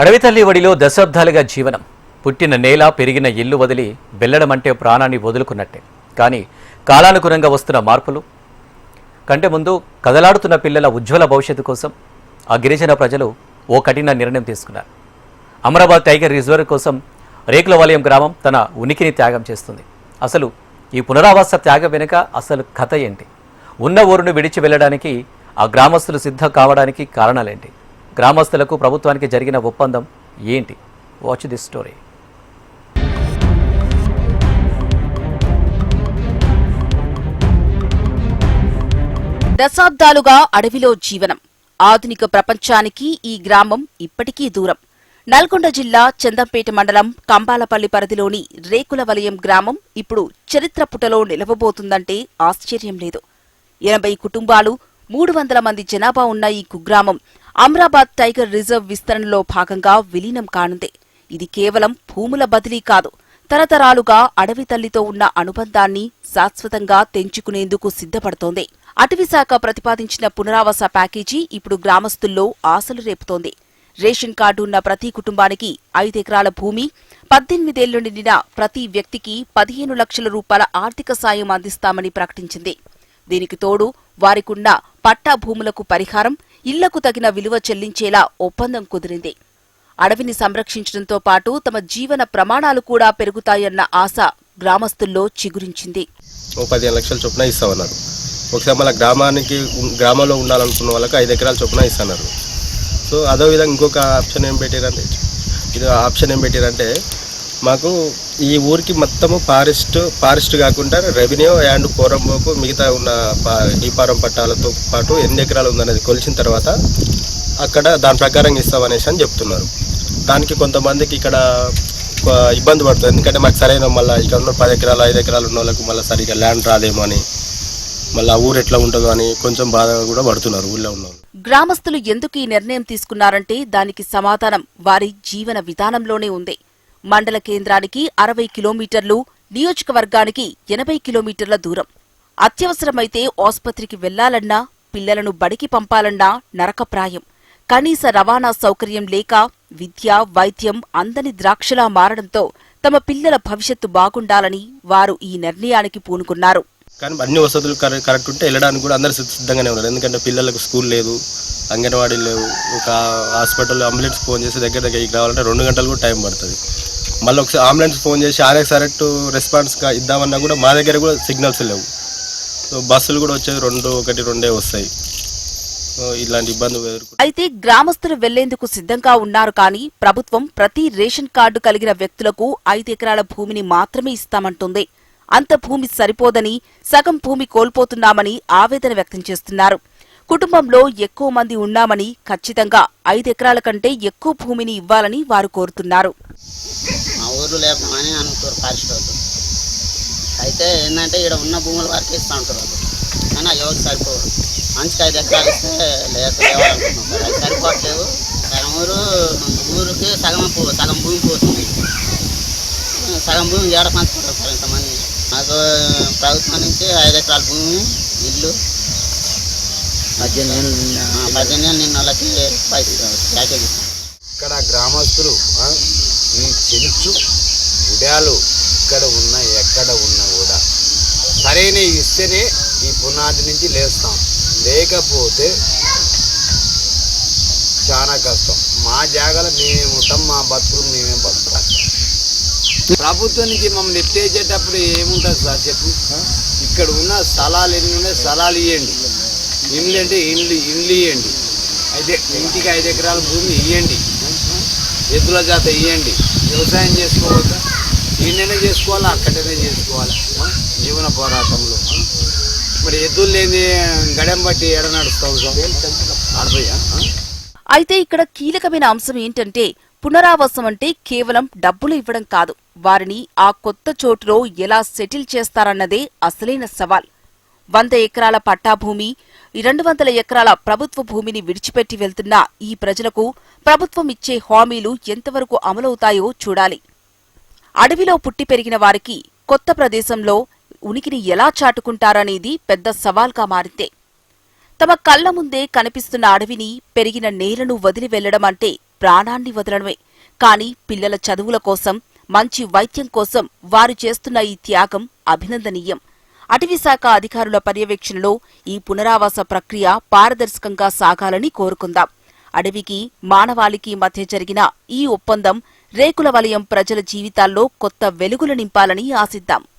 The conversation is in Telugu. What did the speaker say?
అడవి తల్లి ఒడిలో దశాబ్దాలుగా జీవనం. పుట్టిన నేల, పెరిగిన ఇల్లు వదిలి వెళ్లడమంటే ప్రాణాన్ని వదులుకున్నట్టే. కానీ కాలానుగుణంగా వస్తున్న మార్పులు కంటే ముందు కదలాడుతున్న పిల్లల ఉజ్వల భవిష్యత్తు కోసం ఆ గిరిజన ప్రజలు ఓ కఠిన నిర్ణయం తీసుకున్నారు. అమరాబాద్ టైగర్ రిజర్వ్ కోసం రేకులవలయం గ్రామం తన ఉనికిని త్యాగం చేస్తుంది. అసలు ఈ పునరావాస త్యాగం వెనుక అసలు కథ ఏంటి? ఉన్న ఊరును విడిచి వెళ్లడానికి ఆ గ్రామస్తులు సిద్ధం కావడానికి కారణాలేంటి? గ్రామస్తులకు ప్రభుత్వానికి జరిగిన ఒప్పందం ఏంటి? Watch this story. దశాబ్దాలుగా అడవిలో జీవనం. ఆధునిక ప్రపంచానికి ఈ గ్రామం ఇప్పటికీ దూరం. నల్గొండ జిల్లా చందంపేట మండలం కంబాలపల్లి పరిధిలోని రేకుల వలయం గ్రామం ఇప్పుడు చరిత్ర పుటలో నిలవబోతుందంటే ఆశ్చర్యం లేదు. 80 కుటుంబాలు, 300 మంది జనాభా ఉన్న ఈ కుగ్రామం అమరాబాద్ టైగర్ రిజర్వ్ విస్తరణలో భాగంగా విలీనం కానుంది. ఇది కేవలం భూముల బదిలీ కాదు, తరతరాలుగా అడవి తల్లితో ఉన్న అనుబంధాన్ని శాశ్వతంగా తెంచుకునేందుకు సిద్ధపడుతోంది. అటవీశాఖ ప్రతిపాదించిన పునరావాస ప్యాకేజీ ఇప్పుడు గ్రామస్తుల్లో ఆశలు రేపుతోంది. రేషన్ కార్డు ఉన్న ప్రతి కుటుంబానికి 5 ఎకరాల భూమి, 18 ఏళ్లు నిండిన ప్రతి వ్యక్తికి 15 లక్షల రూపాయల ఆర్థిక సాయం అందిస్తామని ప్రకటించింది. దీనికి తోడు వారికున్న పట్టా భూములకు పరిహారం, ఇళ్లకు తగిన విలువ చెల్లించేలా ఒప్పందం కుదిరింది. అడవిని సంరక్షించడంతో పాటు తమ జీవన ప్రమాణాలు కూడా పెరుగుతాయన్న ఆశ గ్రామస్తుల్లో చిగురించింది. 15 లక్షల చొప్పున ఇస్తామన్నారు. ఒకసారి మళ్ళీ గ్రామంలో ఉండాలనుకున్న వాళ్ళకి 5 ఎకరాల చొప్పున ఇస్తున్నారు. సో అదేవిధంగా ఇంకొక ఆప్షన్ ఏం పెట్టారంటే మాకు ఈ ఊరికి మొత్తము ఫారెస్ట్ కాకుండా రెవెన్యూ అండ్ కోరంబోకు మిగతా ఉన్న డీపారం పట్టాలతో పాటు ఎన్ని ఎకరాలు ఉందనేది కొలిచిన తర్వాత అక్కడ దాని ప్రకారం ఇస్తామనేసి అని చెప్తున్నారు. దానికి కొంతమందికి ఇక్కడ ఇబ్బంది పడుతుంది. ఎందుకంటే మాకు సరైన మళ్ళీ ఇక్కడ ఉన్న 10 ఎకరాలు 5 ఎకరాలు ఉన్న వాళ్ళకు మళ్ళీ సరిగ్గా ల్యాండ్ రాదేమో అని, మళ్ళీ ఆ ఊరు ఎట్లా ఉంటుందో అని కొంచెం బాధ కూడా పడుతున్నారు ఊళ్ళో ఉన్న. గ్రామస్తులు ఎందుకు ఈ నిర్ణయం తీసుకున్నారంటే దానికి సమాధానం వారి జీవన విధానంలోనే ఉంది. మండల కేంద్రానికి 60 కిలోమీటర్లు, నియోజకవర్గానికి 80 కిలోమీటర్ల దూరం. అత్యవసరమైతే ఆసుపత్రికి వెళ్లాలన్నా, పిల్లలను బడికి పంపాలన్నా నరకప్రాయం. కనీస రవాణా సౌకర్యం లేక విద్య, వైద్యం అందని ద్రాక్షలా మారడంతో తమ పిల్లల భవిష్యత్తు బాగుండాలని వారు ఈ నిర్ణయానికి పూనుకున్నారు. కానీ అన్ని వసతులు కరెక్ట్ ఉంటే వెళ్ళడానికి కూడా అందరూ సిద్ధంగానే ఉన్నారు. ఎందుకంటే పిల్లలకు స్కూల్ లేదు, అంగన్వాడీ లేవు, ఒక హాస్పిటల్ అంబులెన్స్ ఫోన్ చేసి దగ్గరికి రావాలంటే 2 గంటలు కూడా టైం పడుతుంది. మళ్ళీ ఒకసారి అంబులెన్స్ ఫోన్ చేసి ఆర్ఎక్స్ కరెక్ట్ రెస్పాన్స్ ఇద్దామన్నా కూడా మా దగ్గర కూడా సిగ్నల్స్ లేవు. సో బస్సులు కూడా వచ్చేది 2 వస్తాయి. ఇలాంటి ఇబ్బంది ఎదుర్కొంటారు. అయితే గ్రామస్తులు వెళ్లేందుకు సిద్ధంగా ఉన్నారు. కానీ ప్రభుత్వం ప్రతి రేషన్ కార్డు కలిగిన వ్యక్తులకు 5 ఎకరాల భూమిని మాత్రమే ఇస్తామంటుంది. అంత భూమి సరిపోదని, సగం భూమి కోల్పోతున్నామని ఆవేదన వ్యక్తం చేస్తున్నారు. కుటుంబంలో ఎక్కువ మంది ఉన్నామని ఖచ్చితంగా 5 ఎకరాల కంటే ఎక్కువ భూమిని ఇవ్వాలని వారు కోరుతున్నారు. అయితే ఏంటంటే ఇక్కడ ఉన్న భూముల వరకు ఇస్తూ ఉంటారు, కానీ ఎవరు సరిపోరు. మంచికి 5 ఎకరాలు ఇస్తే లేవాలనుకుంటున్నాం సార్, అది సరిపోవట్లేదు. సగం ఊరికి సగం భూమి పోతుంది. సగం భూమి ఏడ పంచుకుంటారు సార్ ఇంతమంది. నాకు ప్రభుత్వం నుంచి 5 ఎకరాల భూమి, ఇల్లు, 18 ఏళ్ళు నిన్న వాళ్ళకి ప్యాకేజ్. ఇక్కడ గ్రామస్తులు ఈ చెంచు ఉడాలు ఎక్కడ ఉన్నా కూడా సరైన ఇస్తేనే ఈ పునాది నుంచి లేస్తాం, లేకపోతే చాలా కష్టం. మా జాగాలో మేమే ఉంటాం, మా బతుకులు మేమే బతుకుతాం. ప్రభుత్వం నుంచి మమ్మల్ని ఎత్తేసేటప్పుడు ఏముంటుంది సార్ చెప్పు? ఇక్కడ ఉన్న స్థలాలు ఎన్ని ఉన్నాయి, స్థలాలు ఇవ్వండి. ఇండ్లు అంటే ఇండ్లు ఇవ్వండి. అయితే ఇంటికి 5 ఎకరాల భూమి ఇవ్వండి, ఎద్దుల జాత ఇవ్వండి. వ్యవసాయం చేసుకోవద్దా? ఈయననే చేసుకోవాలా, అక్కడనే చేసుకోవాలా జీవన పోరాటంలో? మరి ఎద్దులు లేని గడెం బట్టి ఎడ నడుస్తావు సార్? అయితే ఇక్కడ కీలకమైన అంశం ఏంటంటే పునరావాసం అంటే కేవలం డబ్బులు ఇవ్వడం కాదు, వారిని ఆ కొత్త చోటులో ఎలా సెటిల్ చేస్తారన్నదే అసలైన సవాల్. 100 ఎకరాల పట్టాభూమి, 200 ఎకరాల ప్రభుత్వ భూమిని విడిచిపెట్టి వెళ్తున్న ఈ ప్రజలకు ప్రభుత్వం ఇచ్చే హామీలు ఎంతవరకు అమలవుతాయో చూడాలి. అడవిలో పుట్టి పెరిగిన వారికి కొత్త ప్రదేశంలో ఉనికిని ఎలా చాటుకుంటారనేది పెద్ద సవాల్గా మారిందే. తమ కళ్ల ముందే కనిపిస్తున్న అడవిని, పెరిగిన నేలను వదిలి వెళ్లడం అంటే ప్రాణాన్ని వదలడమే. కానీ పిల్లల చదువుల కోసం, మంచి వైద్యం కోసం వారు చేస్తున్న ఈ త్యాగం అభినందనీయం. అటవీశాఖ అధికారుల పర్యవేక్షణలో ఈ పునరావాస ప్రక్రియ పారదర్శకంగా సాగాలని కోరుకుందాం. అడవికి మానవాళికి మధ్య జరిగిన ఈ ఒప్పందం రేకుల వలయం ప్రజల జీవితాల్లో కొత్త వెలుగులు నింపాలని ఆశిద్దాం.